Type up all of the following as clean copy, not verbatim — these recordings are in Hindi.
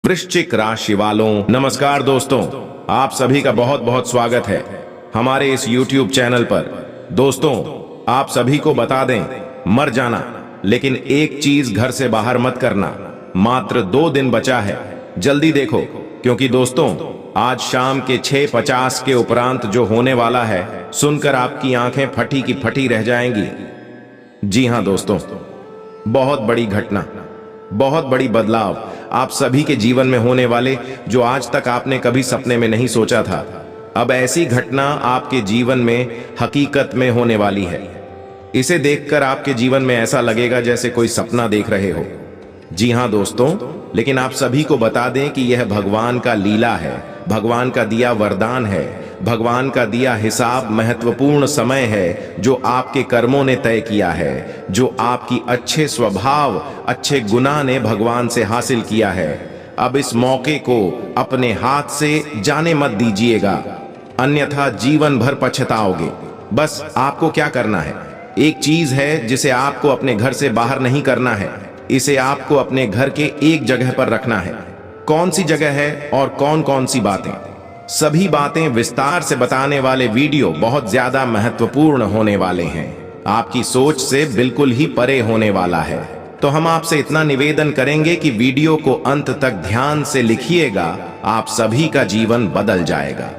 वृश्चिक राशि वालों, नमस्कार दोस्तों। आप सभी का बहुत बहुत स्वागत है हमारे इस YouTube चैनल पर। दोस्तों, आप सभी को बता दें, मर जाना लेकिन एक चीज घर से बाहर मत करना। मात्र 2 दिन बचा है, जल्दी देखो, क्योंकि दोस्तों आज शाम के 6:50 के उपरांत जो होने वाला है, सुनकर आपकी आंखें फटी की फटी रह जाएंगी। जी हां दोस्तों, बहुत बड़ी घटना, बहुत बड़ी बदलाव आप सभी के जीवन में होने वाले, जो आज तक आपने कभी सपने में नहीं सोचा था। अब ऐसी घटना आपके जीवन में हकीकत में होने वाली है। इसे देखकर आपके जीवन में ऐसा लगेगा जैसे कोई सपना देख रहे हो। जी हां दोस्तों, लेकिन आप सभी को बता दें कि यह भगवान का लीला है, भगवान का दिया वरदान है, भगवान का दिया हिसाब, महत्वपूर्ण समय है जो आपके कर्मों ने तय किया है, जो आपकी अच्छे स्वभाव, अच्छे गुनाह ने भगवान से हासिल किया है। अब इस मौके को अपने हाथ से जाने मत दीजिएगा, अन्यथा जीवन भर पछताओगे। बस आपको क्या करना है, एक चीज है जिसे आपको अपने घर से बाहर नहीं करना है। इसे आपको अपने घर के एक जगह पर रखना है। कौन सी जगह है और कौन कौन सी बातें, सभी बातें विस्तार से बताने वाले वीडियो बहुत ज्यादा महत्वपूर्ण होने वाले हैं, आपकी सोच से बिल्कुल ही परे होने वाला है। तो हम आपसे इतना निवेदन करेंगे कि वीडियो को अंत तक ध्यान से लिखिएगा, आप सभी का जीवन बदल जाएगा।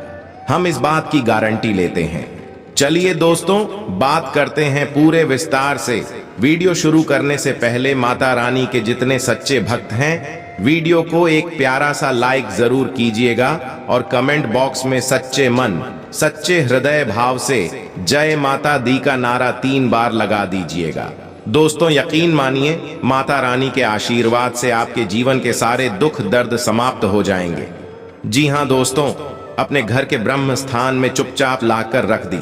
हम इस बात की गारंटी लेते हैं। चलिए दोस्तों, बात करते हैं पूरे विस्तार से। वीडियो शुरू करने से पहले माता रानी के जितने सच्चे भक्त हैं, वीडियो को एक प्यारा सा लाइक जरूर कीजिएगा और कमेंट बॉक्स में सच्चे मन, सच्चे हृदय भाव से जय माता दी का नारा 3 बार लगा दीजिएगा। दोस्तों यकीन मानिए, माता रानी के आशीर्वाद से आपके जीवन के सारे दुख दर्द समाप्त हो जाएंगे। जी हां दोस्तों, अपने घर के ब्रह्म स्थान में चुपचाप लाकर रख दी।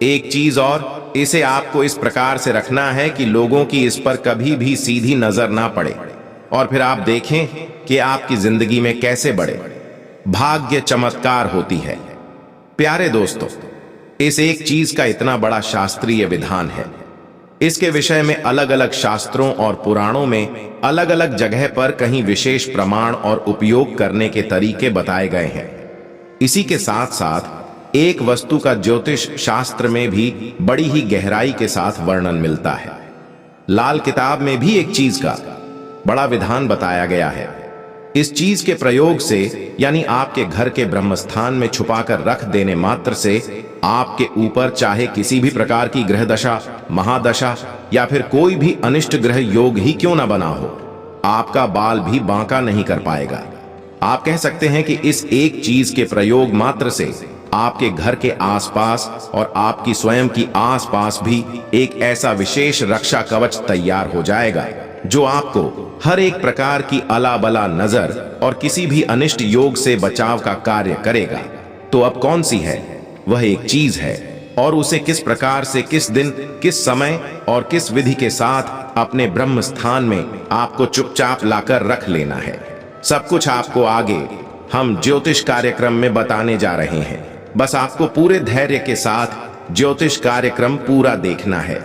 एक चीज और, इसे आपको इस प्रकार से रखना है कि लोगों की इस पर कभी भी सीधी नजर ना पड़े, और फिर आप देखें कि आपकी जिंदगी में कैसे बड़े भाग्य चमत्कार होती है। प्यारे दोस्तों, इस एक चीज का इतना बड़ा शास्त्रीय विधान है। इसके विषय में अलग अलग शास्त्रों और पुराणों में अलग अलग जगह पर कहीं विशेष प्रमाण और उपयोग करने के तरीके बताए गए हैं। इसी के साथ साथ एक वस्तु का ज्योतिष शास्त्र में भी बड़ी ही गहराई के साथ वर्णन मिलता है। लाल किताब में भी एक चीज का बड़ा विधान बताया गया है। इस चीज के प्रयोग से, यानी आपके घर के ब्रह्मस्थान में छुपाकर रख देने मात्र से, आपके ऊपर चाहे किसी भी प्रकार की ग्रह दशा, महादशा या फिर कोई भी अनिष्ट ग्रह योग ही क्यों ना बना हो, आपका बाल भी बांका नहीं कर पाएगा। आप कह सकते हैं कि इस एक चीज के प्रयोग मात्र से आपके घर के आसपास और आपकी स्वयं की आसपास भी एक ऐसा विशेष रक्षा कवच तैयार हो जाएगा जो आपको हर एक प्रकार की अला बला नजर और किसी भी अनिष्ट योग से बचाव का कार्य करेगा। तो अब कौन सी है वह एक चीज है, और उसे किस प्रकार से, किस दिन, किस समय और किस विधि के साथ अपने ब्रह्म स्थान में आपको चुपचाप लाकर रख लेना है, सब कुछ आपको आगे हम ज्योतिष कार्यक्रम में बताने जा रहे हैं। बस आपको पूरे धैर्य के साथ ज्योतिष कार्यक्रम पूरा देखना है।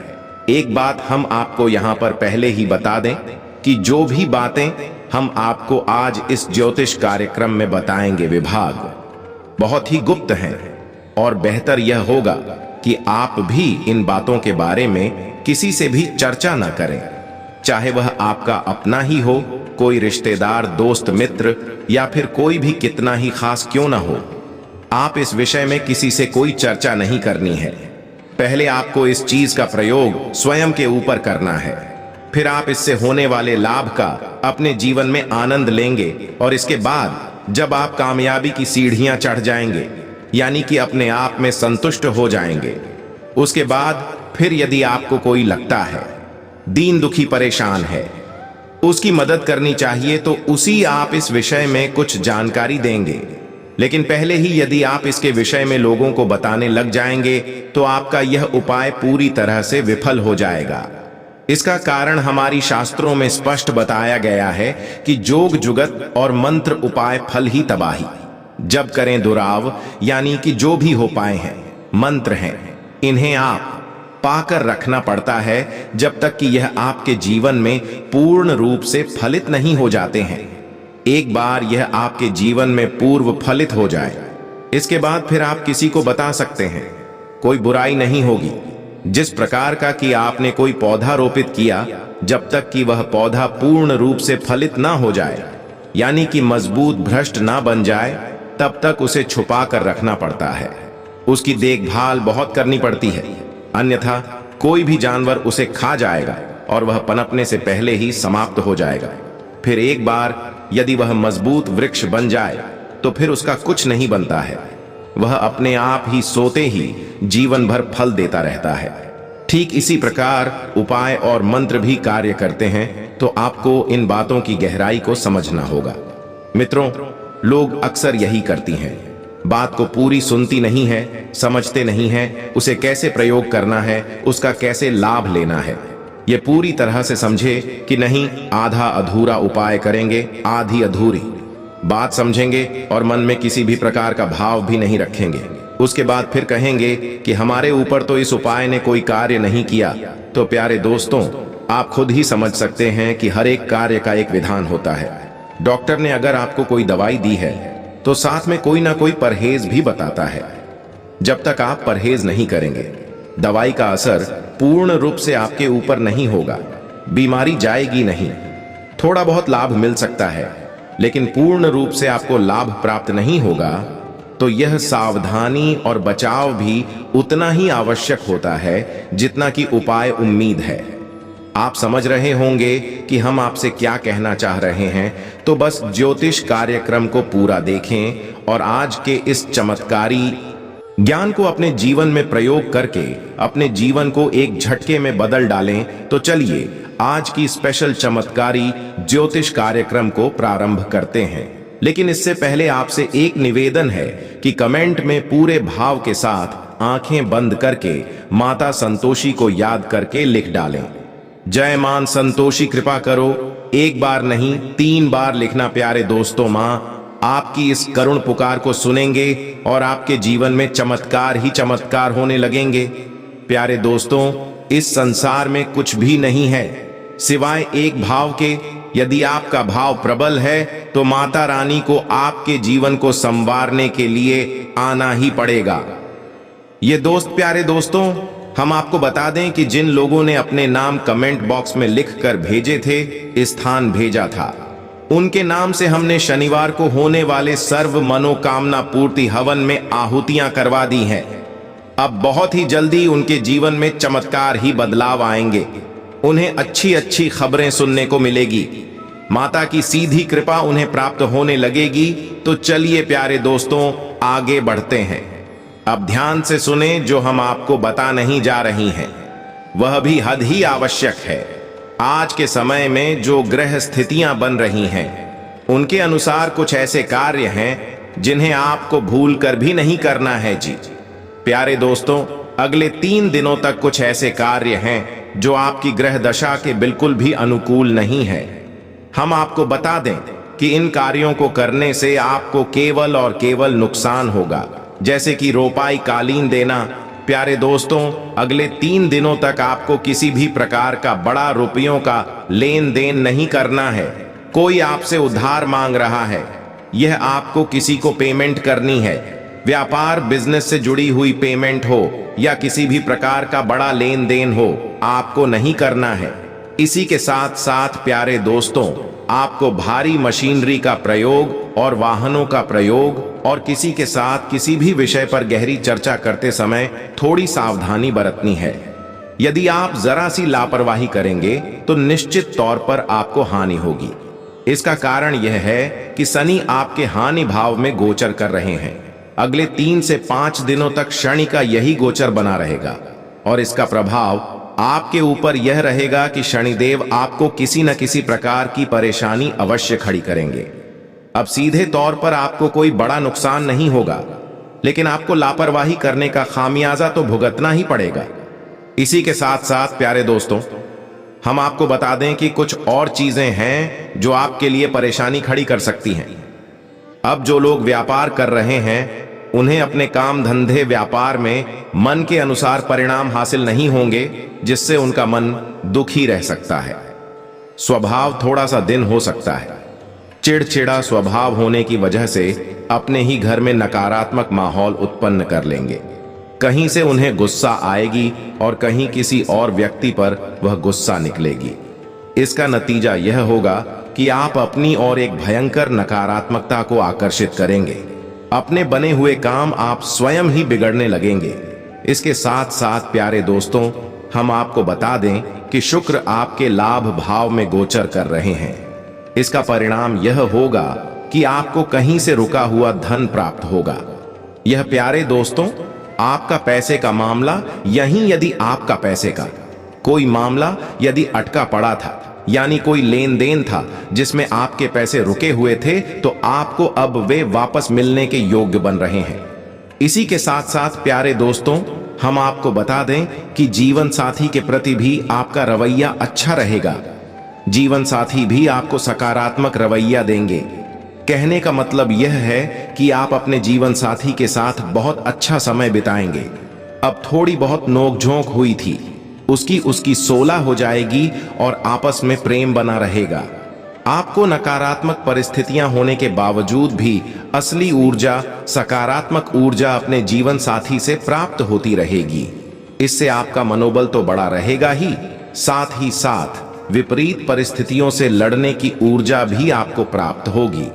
एक बात हम आपको यहां पर पहले ही बता दें कि जो भी बातें हम आपको आज इस ज्योतिष कार्यक्रम में बताएंगे, विभाग बहुत ही गुप्त हैं, और बेहतर यह होगा कि आप भी इन बातों के बारे में किसी से भी चर्चा न करें, चाहे वह आपका अपना ही हो, कोई रिश्तेदार, दोस्त, मित्र या फिर कोई भी कितना ही खास क्यों ना हो। आप इस विषय में किसी से कोई चर्चा नहीं करनी है। पहले आपको इस चीज का प्रयोग स्वयं के ऊपर करना है, फिर आप इससे होने वाले लाभ का अपने जीवन में आनंद लेंगे, और इसके बाद जब आप कामयाबी की सीढ़ियां चढ़ जाएंगे, यानी कि अपने आप में संतुष्ट हो जाएंगे, उसके बाद फिर यदि आपको कोई लगता है दीन दुखी परेशान है, उसकी मदद करनी चाहिए, तो उसी आप इस विषय में कुछ जानकारी देंगे। लेकिन पहले ही यदि आप इसके विषय में लोगों को बताने लग जाएंगे, तो आपका यह उपाय पूरी तरह से विफल हो जाएगा। इसका कारण हमारी शास्त्रों में स्पष्ट बताया गया है कि जोग जुगत और मंत्र उपाय फल ही तबाही, जब करें दुराव, यानी कि जो भी हो पाए हैं मंत्र हैं, इन्हें आप पाकर रखना पड़ता है जब तक कि यह आपके जीवन में पूर्ण रूप से फलित नहीं हो जाते हैं। एक बार यह आपके जीवन में पूर्व फलित हो जाए, इसके बाद फिर आप किसी को बता सकते हैं, कोई बुराई नहीं होगी। जिस प्रकार का कि आपने कोई पौधा रोपित किया, जब तक कि वह पौधा पूर्ण रूप से फलित ना हो जाए, यानी कि मजबूत भ्रष्ट ना बन जाए, तब तक उसे छुपा कर रखना पड़ता है। उसकी देखभाल बहुत करनी पड़ती है, अन्यथा कोई भी जानवर उसे खा जाएगा और वह पनपने से पहले ही समाप्त हो जाएगा। फिर एक बार यदि वह मजबूत वृक्ष बन जाए तो फिर उसका कुछ नहीं बनता है, वह अपने आप ही सोते ही जीवन भर फल देता रहता है। ठीक इसी प्रकार उपाय और मंत्र भी कार्य करते हैं, तो आपको इन बातों की गहराई को समझना होगा। मित्रों, लोग अक्सर यही करती हैं, बात को पूरी सुनती नहीं है, समझते नहीं है, उसे कैसे प्रयोग करना है, उसका कैसे लाभ लेना है। ये पूरी तरह से समझे कि नहीं, आधा अधूरा उपाय करेंगे, आधी अधूरी बात समझेंगे और मन में किसी भी प्रकार का भाव भी नहीं रखेंगे। उसके बाद फिर कहेंगे कि हमारे ऊपर तो इस उपाय ने कोई कार्य नहीं किया। तो प्यारे दोस्तों, आप खुद ही समझ सकते हैं कि हर एक कार्य का एक विधान होता है। डॉक्टर ने अगर आपको कोई दवाई दी है तो साथ में कोई ना कोई परहेज भी बताता है। जब तक आप परहेज नहीं करेंगे, दवाई का असर पूर्ण रूप से आपके ऊपर नहीं होगा, बीमारी जाएगी नहीं। थोड़ा बहुत लाभ मिल सकता है, लेकिन पूर्ण रूप से आपको लाभ प्राप्त नहीं होगा। तो यह सावधानी और बचाव भी उतना ही आवश्यक होता है जितना कि उपाय उम्मीद है। आप समझ रहे होंगे कि हम आपसे क्या कहना चाह रहे हैं, तो बस ज्योतिष कार्यक्रम को पूरा देखें और आज के इस चमत्कारी ज्ञान को अपने जीवन में प्रयोग करके अपने जीवन को एक झटके में बदल डालें। तो चलिए आज की स्पेशल चमत्कारी ज्योतिष कार्यक्रम को प्रारंभ करते हैं। लेकिन इससे पहले आपसे एक निवेदन है कि कमेंट में पूरे भाव के साथ आंखें बंद करके माता संतोषी को याद करके लिख डालें। जय मां संतोषी कृपा करो, एक बार नहीं 3 बार लिखना प्यारे दोस्तों। मां आपकी इस करुण पुकार को सुनेंगे और आपके जीवन में चमत्कार ही चमत्कार होने लगेंगे। प्यारे दोस्तों, इस संसार में कुछ भी नहीं है सिवाय एक भाव के। यदि आपका भाव प्रबल है तो माता रानी को आपके जीवन को संवारने के लिए आना ही पड़ेगा। ये दोस्त, प्यारे दोस्तों, हम आपको बता दें कि जिन लोगों ने अपने नाम कमेंट बॉक्स में लिखकर भेजे थे, स्थान भेजा था, उनके नाम से हमने शनिवार को होने वाले सर्व मनोकामना पूर्ति हवन में आहुतियां करवा दी हैं। अब बहुत ही जल्दी उनके जीवन में चमत्कार ही बदलाव आएंगे। उन्हें अच्छी अच्छी खबरें सुनने को मिलेगी, माता की सीधी कृपा उन्हें प्राप्त होने लगेगी। तो चलिए प्यारे दोस्तों, आगे बढ़ते हैं। अब ध्यान से सुने, जो हम आपको बता नहीं जा रही हैं वह भी हद ही आवश्यक है। आज के समय में जो ग्रह स्थितियां बन रही हैं, उनके अनुसार कुछ ऐसे कार्य हैं जिन्हें आपको भूल कर भी नहीं करना है जी। प्यारे दोस्तों, अगले 3 दिनों तक कुछ ऐसे कार्य हैं जो आपकी ग्रह दशा के बिल्कुल भी अनुकूल नहीं है। हम आपको बता दें कि इन कार्यों को करने से आपको केवल और केवल नुकसान होगा, जैसे कि रोपाई कालीन देना। प्यारे दोस्तों, अगले 3 दिनों तक आपको किसी भी प्रकार का बड़ा रुपयों का लेन देन नहीं करना है। कोई आपसे उधार मांग रहा है, यह आपको किसी को पेमेंट करनी है। व्यापार बिजनेस से जुड़ी हुई पेमेंट हो या किसी भी प्रकार का बड़ा लेन देन हो, आपको नहीं करना है। इसी के साथ साथ प्यारे दोस्तों, आपको भारी मशीनरी का प्रयोग और वाहनों का प्रयोग और किसी के साथ किसी भी विषय पर गहरी चर्चा करते समय थोड़ी सावधानी बरतनी है। यदि आप जरा सी लापरवाही करेंगे तो निश्चित तौर पर आपको हानि होगी। इसका कारण यह है कि शनि आपके हानि भाव में गोचर कर रहे हैं। अगले 3 से 5 दिनों तक शनि का यही गोचर बना रहेगा और इसका प्रभाव आपके ऊपर यह रहेगा कि शनिदेव आपको किसी न किसी प्रकार की परेशानी अवश्य खड़ी करेंगे। अब सीधे तौर पर आपको कोई बड़ा नुकसान नहीं होगा, लेकिन आपको लापरवाही करने का खामियाजा तो भुगतना ही पड़ेगा। इसी के साथ साथ प्यारे दोस्तों, हम आपको बता दें कि कुछ और चीजें हैं जो आपके लिए परेशानी खड़ी कर सकती हैं। अब जो लोग व्यापार कर रहे हैं, उन्हें अपने काम धंधे व्यापार में मन के अनुसार परिणाम हासिल नहीं होंगे, जिससे उनका मन दुखी रह सकता है। स्वभाव थोड़ा सा दिन हो सकता है। चिड़चिड़ा स्वभाव होने की वजह से अपने ही घर में नकारात्मक माहौल उत्पन्न कर लेंगे। कहीं से उन्हें गुस्सा आएगी और कहीं किसी और व्यक्ति पर वह गुस्सा निकलेगी। इसका नतीजा यह होगा कि आप अपनी ओर एक भयंकर नकारात्मकता को आकर्षित करेंगे। अपने बने हुए काम आप स्वयं ही बिगड़ने लगेंगे। इसके साथ साथ प्यारे दोस्तों, हम आपको बता दें कि शुक्र आपके लाभ भाव में गोचर कर रहे हैं। इसका परिणाम यह होगा कि आपको कहीं से रुका हुआ धन प्राप्त होगा। यह प्यारे दोस्तों, आपका पैसे का मामला, यहीं यदि आपका पैसे का कोई मामला यदि अटका पड़ा था, यानी कोई लेन देन था जिसमें आपके पैसे रुके हुए थे, तो आपको अब वे वापस मिलने के योग्य बन रहे हैं। इसी के साथ साथ प्यारे दोस्तों, हम आपको बता दें कि जीवन साथी के प्रति भी आपका रवैया अच्छा रहेगा। जीवन साथी भी आपको सकारात्मक रवैया देंगे। कहने का मतलब यह है कि आप अपने जीवन साथी के साथ बहुत अच्छा समय बिताएंगे। अब थोड़ी बहुत नोकझोंक हुई थी, उसकी 16 हो जाएगी और आपस में प्रेम बना रहेगा। आपको नकारात्मक परिस्थितियां होने के बावजूद भी असली ऊर्जा, सकारात्मक ऊर्जा अपने जीवन साथी से प्राप्त होती रहेगी। इससे आपका मनोबल तो बड़ा रहेगा ही, साथ ही साथ विपरीत परिस्थितियों से लड़ने की ऊर्जा भी आपको प्राप्त होगी।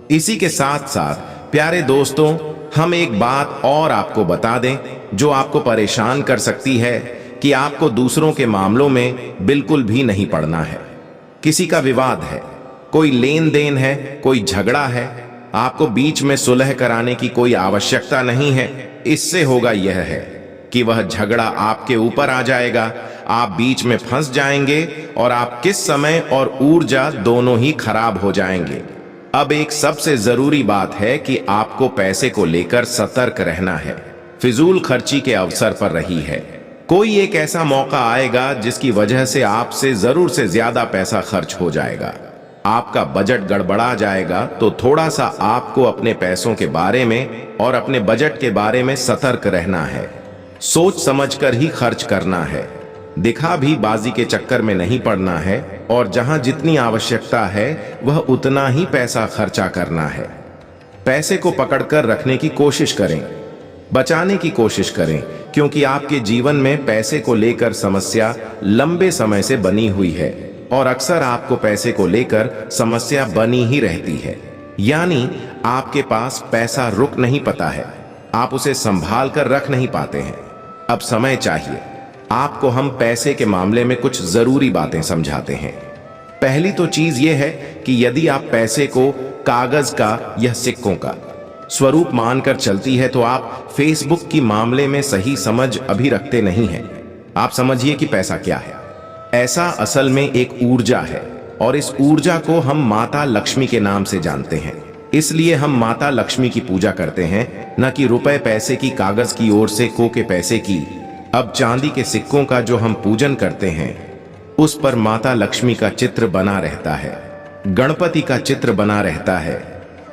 इसी के साथ साथ प्यारे दोस्तों, हम एक बात और आपको बता दें जो आपको परेशान कर सकती है कि आपको दूसरों के मामलों में बिल्कुल भी नहीं पड़ना है। किसी का विवाद है, कोई लेन देन है, कोई झगड़ा है, आपको बीच में सुलह कराने की कोई आवश्यकता नहीं है। इससे होगा यह है कि वह झगड़ा आपके ऊपर आ जाएगा, आप बीच में फंस जाएंगे और आप किस समय और ऊर्जा दोनों ही खराब हो जाएंगे। अब एक सबसे जरूरी बात है कि आपको पैसे को लेकर सतर्क रहना है। फिजूल खर्ची के अवसर पर रही है। कोई एक ऐसा मौका आएगा जिसकी वजह से आपसे जरूर से ज्यादा पैसा खर्च हो जाएगा। आपका बजट गड़बड़ा जाएगा, तो थोड़ा सा आपको अपने पैसों के बारे में और अपने बजट के बारे में सतर्क रहना है। सोच समझकर ही खर्च करना है। दिखा भी बाजी के चक्कर में नहीं पड़ना है और जहां जितनी आवश्यकता है वह उतना ही पैसा खर्चा करना है। पैसे को पकड़कर रखने की कोशिश करें, बचाने की कोशिश करें, क्योंकि आपके जीवन में पैसे को लेकर समस्या लंबे समय से बनी हुई है और अक्सर आपको पैसे को लेकर समस्या बनी ही रहती है। यानी आपके पास पैसा रुक नहीं पाता है, आप उसे संभाल कर रख नहीं पाते हैं। अब समय चाहिए आपको, हम पैसे के मामले में कुछ जरूरी बातें समझाते हैं। पहली तो चीज यह है कि यदि आप पैसे को कागज का या सिक्कों का स्वरूप मानकर चलती है तो आप फेसबुक की मामले में सही समझ अभी रखते नहीं हैं। आप समझिए कि पैसा क्या है। ऐसा असल में एक ऊर्जा है और इस ऊर्जा को हम माता लक्ष्मी के नाम से जानते हैं। इसलिए हम माता लक्ष्मी की पूजा करते हैं, न कि रुपए पैसे की, कागज की ओर से को के पैसे की। अब चांदी के सिक्कों का जो हम पूजन करते हैं उस पर माता लक्ष्मी का चित्र बना रहता है, गणपति का चित्र बना रहता है,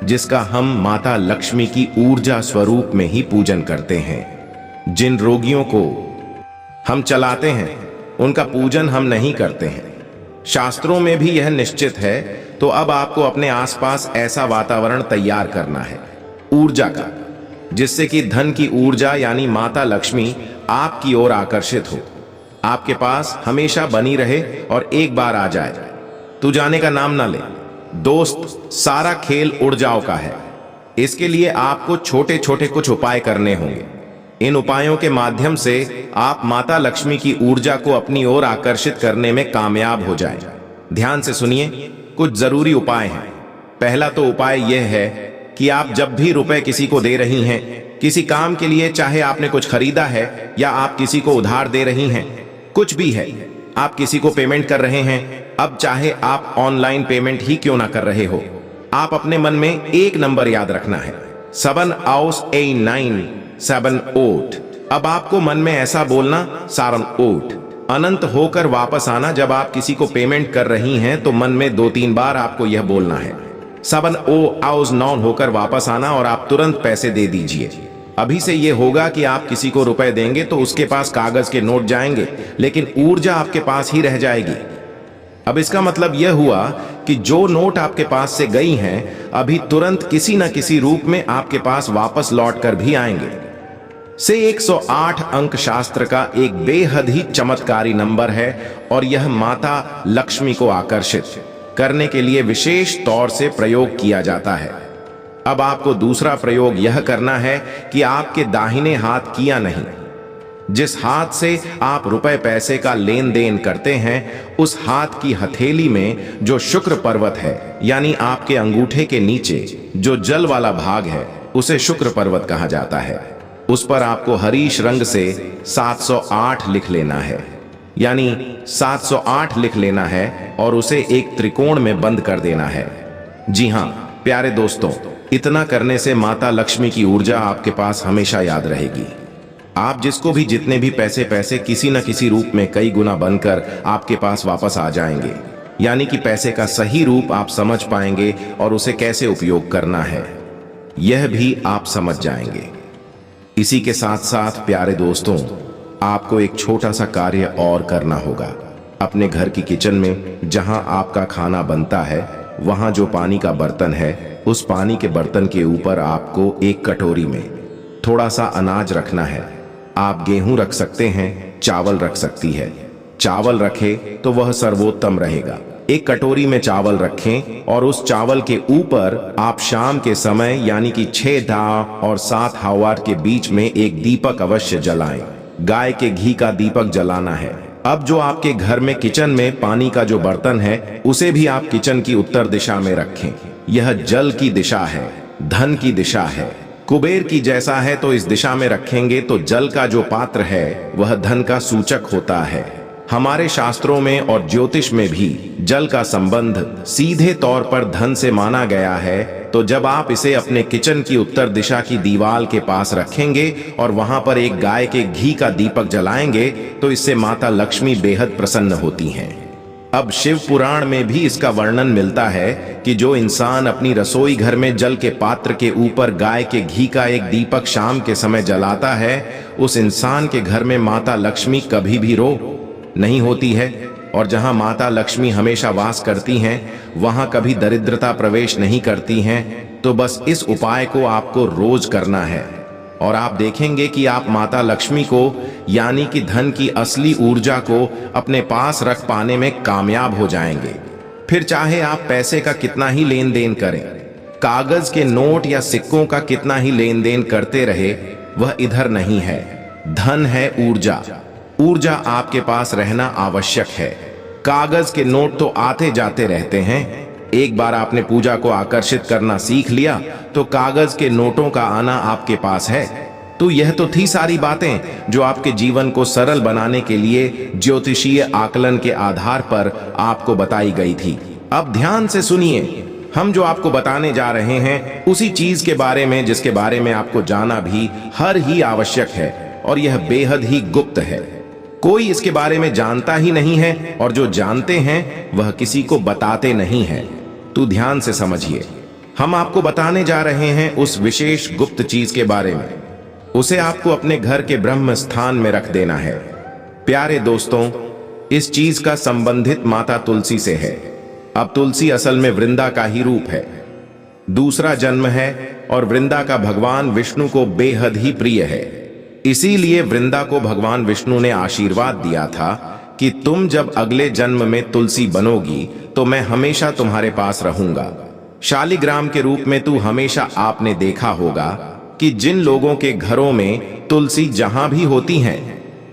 जिसका हम माता लक्ष्मी की ऊर्जा स्वरूप में ही पूजन करते हैं। जिन रोगियों को हम चलाते हैं उनका पूजन हम नहीं करते हैं। शास्त्रों में भी यह निश्चित है। तो अब आपको अपने आसपास ऐसा वातावरण तैयार करना है ऊर्जा का, जिससे कि धन की ऊर्जा यानी माता लक्ष्मी आपकी ओर आकर्षित हो, आपके पास हमेशा बनी रहे और एक बार आ जाए तू जाने का नाम ना ले। दोस्त, सारा खेल ऊर्जाओं का है। इसके लिए आपको छोटे छोटे कुछ उपाय करने होंगे। इन उपायों के माध्यम से आप माता लक्ष्मी की ऊर्जा को अपनी ओर आकर्षित करने में कामयाब हो जाएं। ध्यान से सुनिए, कुछ जरूरी उपाय हैं। पहला तो उपाय यह है कि आप जब भी रुपए किसी को दे रही हैं, किसी काम के लिए, चाहे आपने कुछ खरीदा है या आप किसी को उधार दे रही हैं, कुछ भी है, आप किसी को पेमेंट कर रहे हैं, अब चाहे आप ऑनलाइन पेमेंट ही क्यों ना कर रहे हो, आप अपने मन में एक नंबर याद रखना है, 7 aus 9 7 ओट। अब आपको मन में ऐसा बोलना, सारन ओट, अनंत होकर वापस आना। जब आप किसी को पेमेंट कर रही हैं तो मन में 2-3 बार आपको यह बोलना है, 7 aus 9 होकर वापस आना और आप तुरंत पैसे दे दीजिए। अभी से यह होगा कि आप किसी को रुपए देंगे तो उसके पास कागज के नोट जाएंगे, लेकिन ऊर्जा आपके पास ही रह जाएगी। अब इसका मतलब यह हुआ कि जो नोट आपके पास से गई हैं अभी तुरंत किसी न किसी रूप में आपके पास वापस लौट कर भी आएंगे। से 108 अंक शास्त्र का एक बेहद ही चमत्कारी नंबर है और यह माता लक्ष्मी को आकर्षित करने के लिए विशेष तौर से प्रयोग किया जाता है। अब आपको दूसरा प्रयोग यह करना है कि आपके दाहिने हाथ की या नहीं, जिस हाथ से आप रुपए पैसे का लेन देन करते हैं उस हाथ की हथेली में जो शुक्र पर्वत है यानी आपके अंगूठे के नीचे जो जल वाला भाग है उसे शुक्र पर्वत कहा जाता है। उस पर आपको हरीश रंग से 708 लिख लेना है, यानी 708 लिख लेना है और उसे एक त्रिकोण में बंद कर देना है। जी हां प्यारे दोस्तों, इतना करने से माता लक्ष्मी की ऊर्जा आपके पास हमेशा याद रहेगी। आप जिसको भी जितने भी पैसे किसी न किसी रूप में कई गुना बनकर आपके पास वापस आ जाएंगे, यानी कि पैसे का सही रूप आप समझ पाएंगे और उसे कैसे उपयोग करना है यह भी आप समझ जाएंगे। इसी के साथ साथ प्यारे दोस्तों, आपको एक छोटा सा कार्य और करना होगा। अपने घर की किचन में जहां आपका खाना बनता है वहां जो पानी का बर्तन है उस पानी के बर्तन के ऊपर आपको एक कटोरी में थोड़ा सा अनाज रखना है। आप गेहूं रख सकते हैं, चावल रख सकती है। चावल रखे तो वह सर्वोत्तम रहेगा। एक कटोरी में चावल रखें और उस चावल के ऊपर आप शाम के समय यानी कि 6 धा और 7 हावर के बीच में एक दीपक अवश्य जलाएं। गाय के घी का दीपक जलाना है। अब जो आपके घर में किचन में पानी का जो बर्तन है उसे भी आप किचन की उत्तर दिशा में रखें। यह जल की दिशा है, धन की दिशा है, कुबेर की जैसा है, तो इस दिशा में रखेंगे तो जल का जो पात्र है वह धन का सूचक होता है। हमारे शास्त्रों में और ज्योतिष में भी जल का संबंध सीधे तौर पर धन से माना गया है। तो जब आप इसे अपने किचन की उत्तर दिशा की दीवार के पास रखेंगे और वहां पर एक गाय के घी का दीपक जलाएंगे तो इससे माता लक्ष्मी बेहद प्रसन्न होती हैं। अब शिव पुराण में भी इसका वर्णन मिलता है कि जो इंसान अपनी रसोई घर में जल के पात्र के ऊपर गाय के घी का एक दीपक शाम के समय जलाता है उस इंसान के घर में माता लक्ष्मी कभी भी रो नहीं होती है। और जहां माता लक्ष्मी हमेशा वास करती हैं वहां कभी दरिद्रता प्रवेश नहीं करती हैं। तो बस इस उपाय को आपको रोज करना है और आप देखेंगे कि आप माता लक्ष्मी को यानी कि धन की असली ऊर्जा को अपने पास रख पाने में कामयाब हो जाएंगे। फिर चाहे आप पैसे का कितना ही लेन देन करें, कागज के नोट या सिक्कों का कितना ही लेन देन करते रहे, वह इधर नहीं है। धन है ऊर्जा, ऊर्जा आपके पास रहना आवश्यक है। कागज के नोट तो आते जाते रहते हैं। एक बार आपने पूजा को आकर्षित करना सीख लिया तो कागज के नोटों का आना आपके पास है। तो यह तो थी सारी बातें जो आपके जीवन को सरल बनाने के लिए ज्योतिषीय आकलन के आधार पर आपको बताई गई थी। अब ध्यान से सुनिए, हम जो आपको बताने जा रहे हैं उसी चीज के बारे में जिसके बारे में आपको जाना भी हर ही आवश्यक है और यह बेहद ही गुप्त है। कोई इसके बारे में जानता ही नहीं है और जो जानते हैं वह किसी को बताते नहीं है। तो ध्यान से समझिए, हम आपको बताने जा रहे हैं उस विशेष गुप्त चीज के बारे में। उसे आपको अपने घर के ब्रह्म स्थान में रख देना है। प्यारे दोस्तों, इस चीज का संबंधित माता तुलसी से है। अब तुलसी असल में वृंदा का ही रूप है, दूसरा जन्म है और वृंदा का भगवान विष्णु को बेहद ही प्रिय है। इसीलिए वृंदा को भगवान विष्णु ने आशीर्वाद दिया था कि तुम जब अगले जन्म में तुलसी बनोगी तो मैं हमेशा तुम्हारे पास रहूंगा। शालिग्राम के रूप में तू हमेशा आपने देखा होगा कि जिन लोगों के घरों में तुलसी जहां भी होती हैं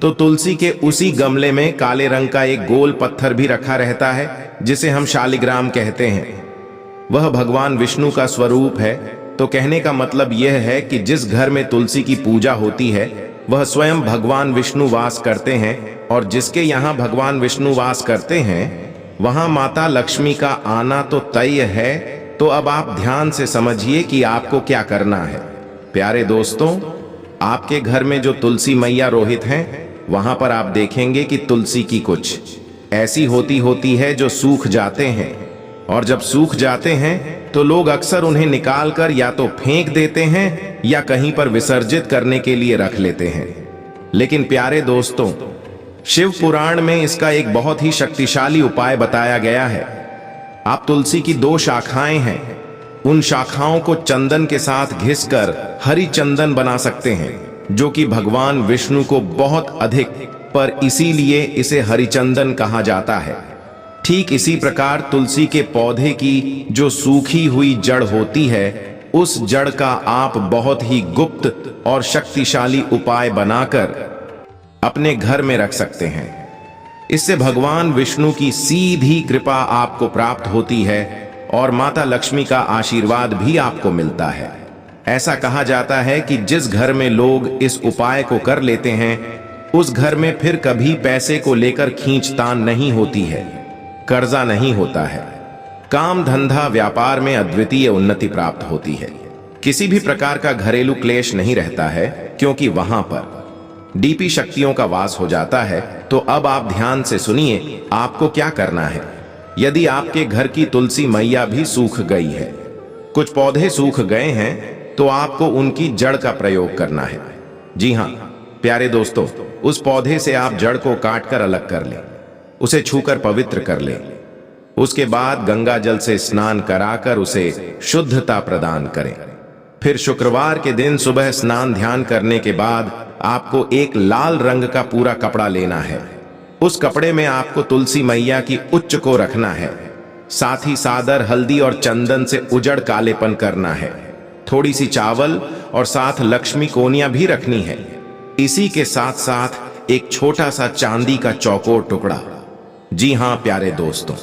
तो तुलसी के उसी गमले में काले रंग का एक गोल पत्थर भी रखा रहता है जिसे हम शालिग्राम कहते हैं। वह भगवान विष्णु का स्वरूप है। तो कहने का मतलब यह है कि जिस घर में तुलसी की पूजा होती है वह स्वयं भगवान विष्णु वास करते हैं और जिसके यहाँ भगवान विष्णु वास करते हैं वहां माता लक्ष्मी का आना तो तय है। तो अब आप ध्यान से समझिए कि आपको क्या करना है। प्यारे दोस्तों, आपके घर में जो तुलसी मैया रोहित हैं वहां पर आप देखेंगे कि तुलसी की कुछ ऐसी होती है जो सूख जाते हैं और जब सूख जाते हैं तो लोग अक्सर उन्हें निकालकर या तो फेंक देते हैं या कहीं पर विसर्जित करने के लिए रख लेते हैं। लेकिन प्यारे दोस्तों, शिव पुराण में इसका एक बहुत ही शक्तिशाली उपाय बताया गया है। आप तुलसी की 2 शाखाएं हैं, उन शाखाओं को चंदन के साथ घिसकर हरि चंदन बना सकते हैं, जो कि भगवान विष्णु को बहुत अधिक, पर इसीलिए इसे हरिचंदन कहा जाता है। ठीक इसी प्रकार तुलसी के पौधे की जो सूखी हुई जड़ होती है, उस जड़ का आप बहुत ही गुप्त और शक्तिशाली उपाय बनाकर अपने घर में रख सकते हैं। इससे भगवान विष्णु की सीधी कृपा आपको प्राप्त होती है और माता लक्ष्मी का आशीर्वाद भी आपको मिलता है। ऐसा कहा जाता है कि जिस घर में लोग इस उपाय को कर लेते हैं, उस घर में फिर कभी पैसे को लेकर खींचतान नहीं होती है, कर्जा नहीं होता है, काम धंधा व्यापार में अद्वितीय उन्नति प्राप्त होती है, किसी भी प्रकार का घरेलू क्लेश नहीं रहता है, क्योंकि वहां पर डीपी शक्तियों का वास हो जाता है। तो अब आप ध्यान से सुनिए आपको क्या करना है। यदि आपके घर की तुलसी मैया भी सूख गई है, कुछ पौधे सूख गए हैं, तो आपको उनकी जड़ का प्रयोग करना है। जी हाँ प्यारे दोस्तों, उस पौधे से आप जड़ को काटकर अलग कर लें, उसे छूकर पवित्र कर लें। उसके बाद गंगा जल से स्नान कराकर उसे शुद्धता प्रदान करें। फिर शुक्रवार के दिन सुबह स्नान ध्यान करने के बाद आपको एक लाल रंग का पूरा कपड़ा लेना है। उस कपड़े में आपको तुलसी मैया की उच्च को रखना है, साथ ही सादर हल्दी और चंदन से उजड़ कालेपन करना है। थोड़ी सी चावल और साथ लक्ष्मी कोनियां भी रखनी है। इसी के साथ साथ एक छोटा सा चांदी का चौकोर टुकड़ा। जी हां प्यारे दोस्तों,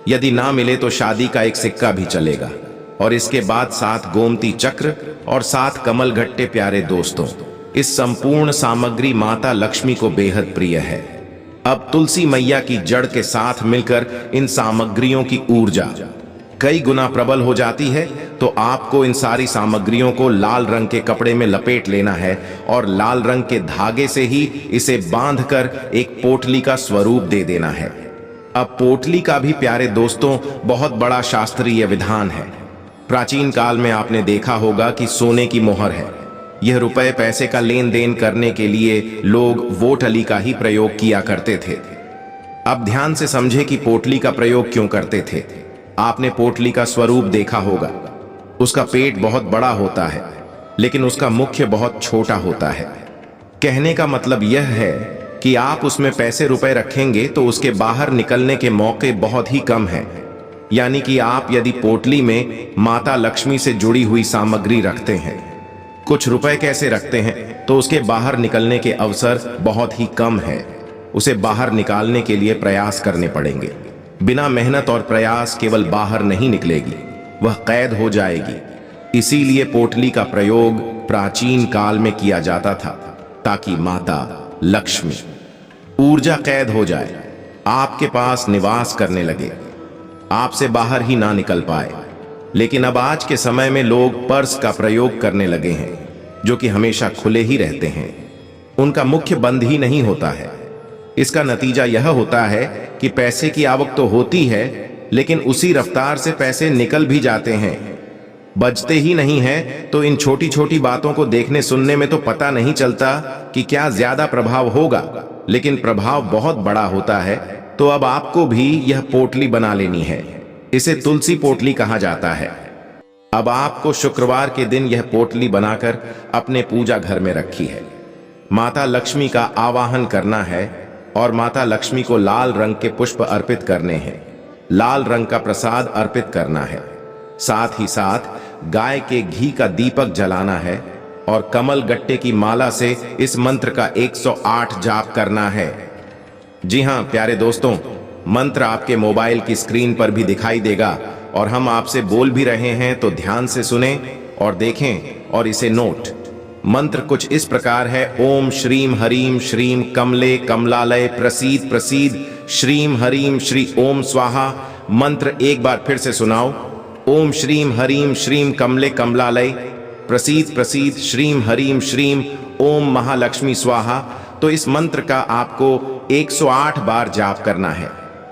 यदि ना मिले तो शादी का एक सिक्का भी चलेगा। और इसके बाद 7 गोमती चक्र और 7 कमल घट्टे। प्यारे दोस्तों, इस संपूर्ण सामग्री माता लक्ष्मी को बेहद प्रिय है। अब तुलसी मैया की जड़ के साथ मिलकर इन सामग्रियों की ऊर्जा कई गुना प्रबल हो जाती है। तो आपको इन सारी सामग्रियों को लाल रंग के कपड़े में लपेट लेना है और लाल रंग के धागे से ही इसे बांधकर एक पोटली का स्वरूप दे देना है। अब पोटली का भी प्यारे दोस्तों बहुत बड़ा शास्त्रीय विधान है। प्राचीन काल में आपने देखा होगा कि सोने की मोहर है। यह रुपए पैसे का लेन देन करने के लिए लोग वोटली का ही प्रयोग किया करते थे। अब ध्यान से समझे कि पोटली का प्रयोग क्यों करते थे। आपने पोटली का स्वरूप देखा होगा। उसका पेट बहुत बड़ा होता है, लेकिन उसका मुख्य बहुत छोटा होता है। कहने का मतलब यह है कि आप उसमें पैसे रुपए रखेंगे तो उसके बाहर निकलने के मौके बहुत ही कम हैं। यानी कि आप यदि पोटली में माता लक्ष्मी से जुड़ी हुई सामग्री रखते हैं, कुछ रुपए कैसे रखते हैं, तो उसके बाहर निकलने के अवसर बहुत ही कम है। उसे बाहर निकालने के लिए प्रयास करने पड़ेंगे। बिना मेहनत और प्रयास केवल बाहर नहीं निकलेगी, वह कैद हो जाएगी। इसीलिए पोटली का प्रयोग प्राचीन काल में किया जाता था, ताकि माता लक्ष्मी ऊर्जा कैद हो जाए, आपके पास निवास करने लगे, आपसे बाहर ही ना निकल पाए। लेकिन अब आज के समय में लोग पर्स का प्रयोग करने लगे हैं, जो कि हमेशा खुले ही रहते हैं। उनका मुख्य बंद ही नहीं होता है। इसका नतीजा यह होता है कि पैसे की आवक तो होती है, लेकिन उसी रफ्तार से पैसे निकल भी जाते हैं, बचते ही नहीं हैं। तो इन छोटी छोटी बातों को देखने सुनने में तो पता नहीं चलता कि क्या ज्यादा प्रभाव होगा, लेकिन प्रभाव बहुत बड़ा होता है। तो अब आपको भी यह पोटली बना लेनी है। इसे तुलसी पोटली कहा जाता है। अब आपको शुक्रवार के दिन यह पोटली बनाकर अपने पूजा घर में रखी है। माता लक्ष्मी का आवाहन करना है और माता लक्ष्मी को लाल रंग के पुष्प अर्पित करने हैं, लाल रंग का प्रसाद अर्पित करना है। साथ ही साथ गाय के घी का दीपक जलाना है और कमल गट्टे की माला से इस मंत्र का 108 जाप करना है। जी हां प्यारे दोस्तों, मंत्र आपके मोबाइल की स्क्रीन पर भी दिखाई देगा और हम आपसे बोल भी रहे हैं, तो ध्यान से सुने और देखें और इसे नोट। मंत्र कुछ इस प्रकार है। ओम श्रीम हरीम श्रीम कमले कमलालय प्रसीद प्रसीद श्रीम हरीम श्री ओम स्वाहा। मंत्र एक बार फिर से सुनाओ। ओम श्रीम हरीम श्रीम कमले कमलालय प्रसीद प्रसीद श्रीम हरीम श्रीम ओम महालक्ष्मी स्वाहा। तो इस मंत्र का आपको 108 बार जाप करना है।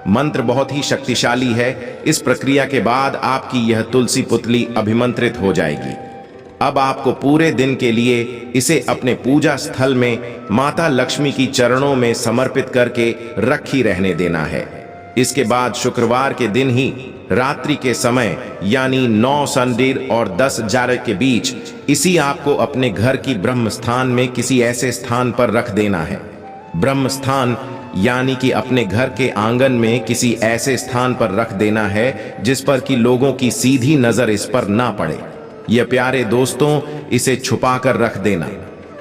मंत्र बहुत ही शक्तिशाली है। इस प्रक्रिया के बाद आपकी यह तुलसी पुतली अभिमंत्रित हो जाएगी। अब आपको पूरे दिन के लिए इसे अपने पूजा स्थल में माता लक्ष्मी की चरणों में समर्पित करके रखी रहने देना है। इसके बाद शुक्रवार के दिन ही रात्रि के समय यानी 9 संडीर और 10 जारे के बीच इसी आपको अपने घर की ब्रह्म स्थान में किसी ऐसे स्थान पर रख देना है। ब्रह्म स्थान यानी कि अपने घर के आंगन में किसी ऐसे स्थान पर रख देना है जिस पर कि लोगों की सीधी नजर इस पर ना पड़े। यह प्यारे दोस्तों, इसे छुपा कर रख देना।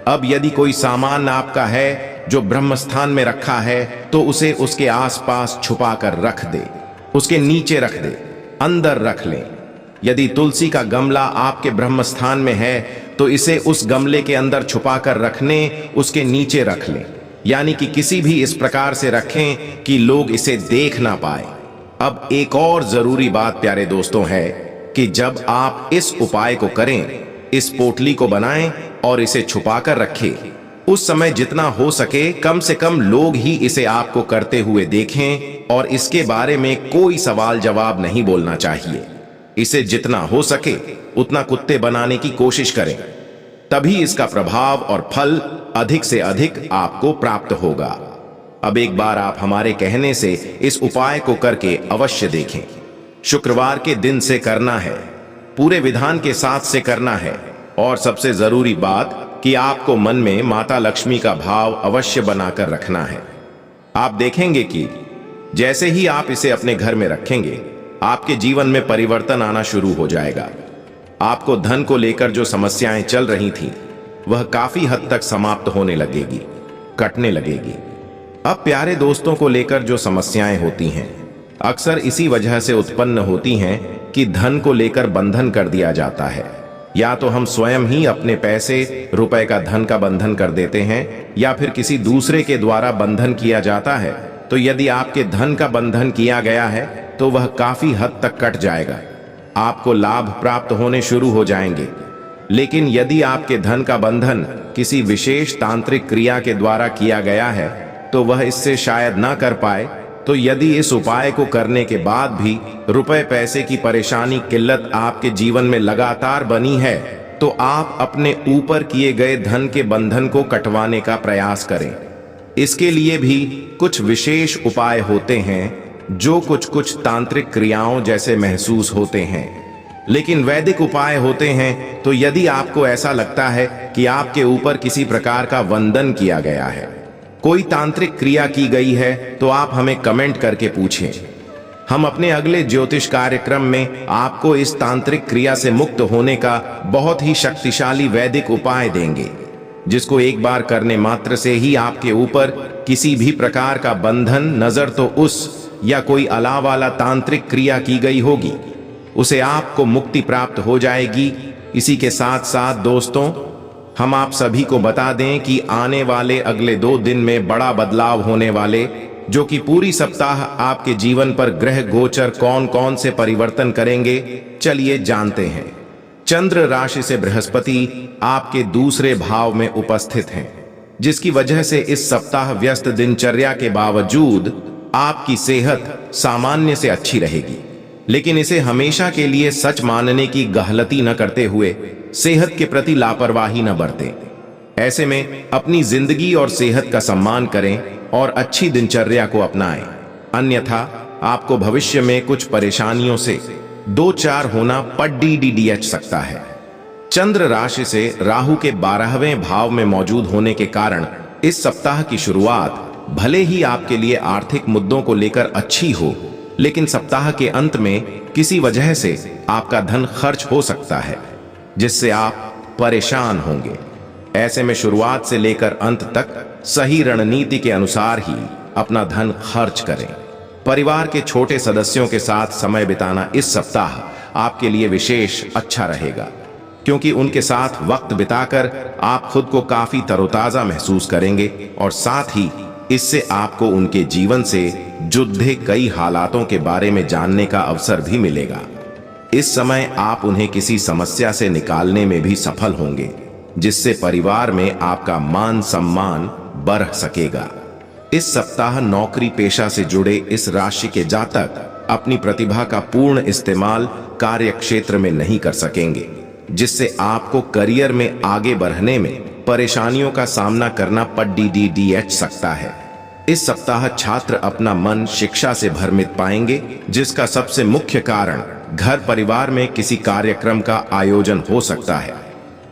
अब यदि कोई सामान आपका है जो ब्रह्म स्थान में रखा है तो उसे उसके आसपास छुपा कर रख दे, उसके नीचे रख दे, अंदर रख ले। यदि तुलसी का गमला आपके ब्रह्म स्थान में है तो इसे उस गमले के अंदर छुपा कर रखने, उसके नीचे रख ले, यानी कि किसी भी इस प्रकार से रखें कि लोग इसे देख ना पाए। अब एक और जरूरी बात प्यारे दोस्तों है कि जब आप इस उपाय को करें, इस पोटली को बनाएं और इसे छुपा कर रखें, उस समय जितना हो सके कम से कम लोग ही इसे आपको करते हुए देखें और इसके बारे में कोई सवाल जवाब नहीं बोलना चाहिए। इसे जितना हो सके उतना कुत्ते बनाने की कोशिश करें, तभी इसका प्रभाव और फल अधिक से अधिक आपको प्राप्त होगा। अब एक बार आप हमारे कहने से इस उपाय को करके अवश्य देखें। शुक्रवार के दिन से करना है, पूरे विधान के साथ से करना है, और सबसे जरूरी बात कि आपको मन में माता लक्ष्मी का भाव अवश्य बनाकर रखना है। आप देखेंगे कि जैसे ही आप इसे अपने घर में रखेंगे, आपके जीवन में परिवर्तन आना शुरू हो जाएगा। आपको धन को लेकर जो समस्याएं चल रही थी वह काफी हद तक समाप्त होने लगेगी, कटने लगेगी। अब प्यारे दोस्तों को लेकर जो समस्याएं होती हैं अक्सर इसी वजह से उत्पन्न होती हैं कि धन को लेकर बंधन कर दिया जाता है, या तो हम स्वयं ही अपने पैसे रुपए का धन का बंधन कर देते हैं या फिर किसी दूसरे के द्वारा बंधन किया जाता है। तो यदि आपके धन का बंधन किया गया है तो वह काफी हद तक कट जाएगा, आपको लाभ प्राप्त होने शुरू हो जाएंगे। लेकिन यदि आपके धन का बंधन किसी विशेष तांत्रिक क्रिया के द्वारा किया गया है तो वह इससे शायद ना कर पाए। तो यदि इस उपाय को करने के बाद भी रुपए पैसे की परेशानी किल्लत आपके जीवन में लगातार बनी है तो आप अपने ऊपर किए गए धन के बंधन को कटवाने का प्रयास करें। इसके लिए भी कुछ विशेष उपाय होते हैं जो कुछ तांत्रिक क्रियाओं जैसे महसूस होते हैं, लेकिन वैदिक उपाय होते हैं। तो यदि आपको ऐसा लगता है कि आपके ऊपर किसी प्रकार का वंदन किया गया है, कोई तांत्रिक क्रिया की गई है, तो आप हमें कमेंट करके पूछें। हम अपने अगले ज्योतिष कार्यक्रम में आपको इस तांत्रिक क्रिया से मुक्त होने का बहुत ही शक्तिशाली वैदिक उपाय देंगे, जिसको एक बार करने मात्र से ही आपके ऊपर किसी भी प्रकार का बंधन, नजर तो उस या कोई अलाव वाला तांत्रिक क्रिया की गई होगी, उसे आपको मुक्ति प्राप्त हो जाएगी। इसी के साथ साथ दोस्तों, हम आप सभी को बता दें कि आने वाले अगले 2 दिन में बड़ा बदलाव होने वाले, जो कि पूरी सप्ताह आपके जीवन पर ग्रह गोचर कौन कौन से परिवर्तन करेंगे, चलिए जानते हैं। चंद्र राशि से बृहस्पति आपके दूसरे भाव में उपस्थित हैं, जिसकी वजह से इस सप्ताह व्यस्त दिनचर्या के बावजूद आपकी सेहत सामान्य से अच्छी रहेगी। लेकिन इसे हमेशा के लिए सच मानने की गलती न करते हुए सेहत के प्रति लापरवाही न बरतें। ऐसे में अपनी जिंदगी और सेहत का सम्मान करें और अच्छी दिनचर्या को अपनाएं, अन्यथा आपको भविष्य में कुछ परेशानियों से 2-4 होना पड़ सकता है। चंद्र राशि से राहु के 12वें भाव में मौजूद होने के कारण इस सप्ताह की शुरुआत भले ही आपके लिए आर्थिक मुद्दों को लेकर अच्छी हो, लेकिन सप्ताह के अंत में किसी वजह से आपका धन खर्च हो सकता है, जिससे आप परेशान होंगे। ऐसे में शुरुआत से लेकर अंत तक सही रणनीति के अनुसार ही अपना धन खर्च करें। परिवार के छोटे सदस्यों के साथ समय बिताना इस सप्ताह आपके लिए विशेष अच्छा रहेगा, क्योंकि उनके साथ वक्त बिताकर आप खुद को काफी तरोताजा महसूस करेंगे और साथ ही इससे आपको उनके जीवन से जुड़े कई हालातों के बारे में जानने का अवसर भी मिलेगा। इस समय आप उन्हें किसी समस्या से निकालने में भी सफल होंगे, जिससे परिवार में आपका मान सम्मान बढ़ सकेगा। इस सप्ताह नौकरी पेशा से जुड़े इस राशि के जातक अपनी प्रतिभा का पूर्ण इस्तेमाल कार्य क्षेत्र में नहीं कर सकेंगे। जिससे आपको करियर में आगे बढ़ने में परेशानियों का सामना करना पड़ सकता है। इस सप्ताह छात्र अपना मन शिक्षा से भ्रमित पाएंगे, जिसका सबसे मुख्य कारण घर परिवार में किसी कार्यक्रम का आयोजन हो सकता है।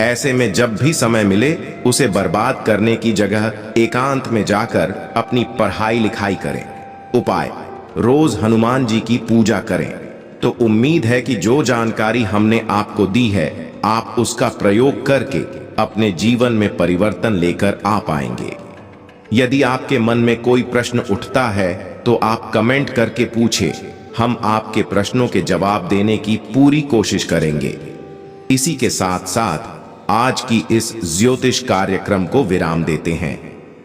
ऐसे में जब भी समय मिले उसे बर्बाद करने की जगह एकांत में जाकर अपनी पढ़ाई लिखाई करें। उपाय: रोज हनुमान जी की पूजा करें। तो उम्मीद है कि जो जानकारी हमने आपको दी है, आप उसका प्रयोग करके अपने जीवन में परिवर्तन लेकर आ पाएंगे। यदि आपके मन में कोई प्रश्न उठता है तो आप कमेंट करके पूछें, हम आपके प्रश्नों के जवाब देने की पूरी कोशिश करेंगे। इसी के साथ साथ आज की इस ज्योतिष कार्यक्रम को विराम देते हैं।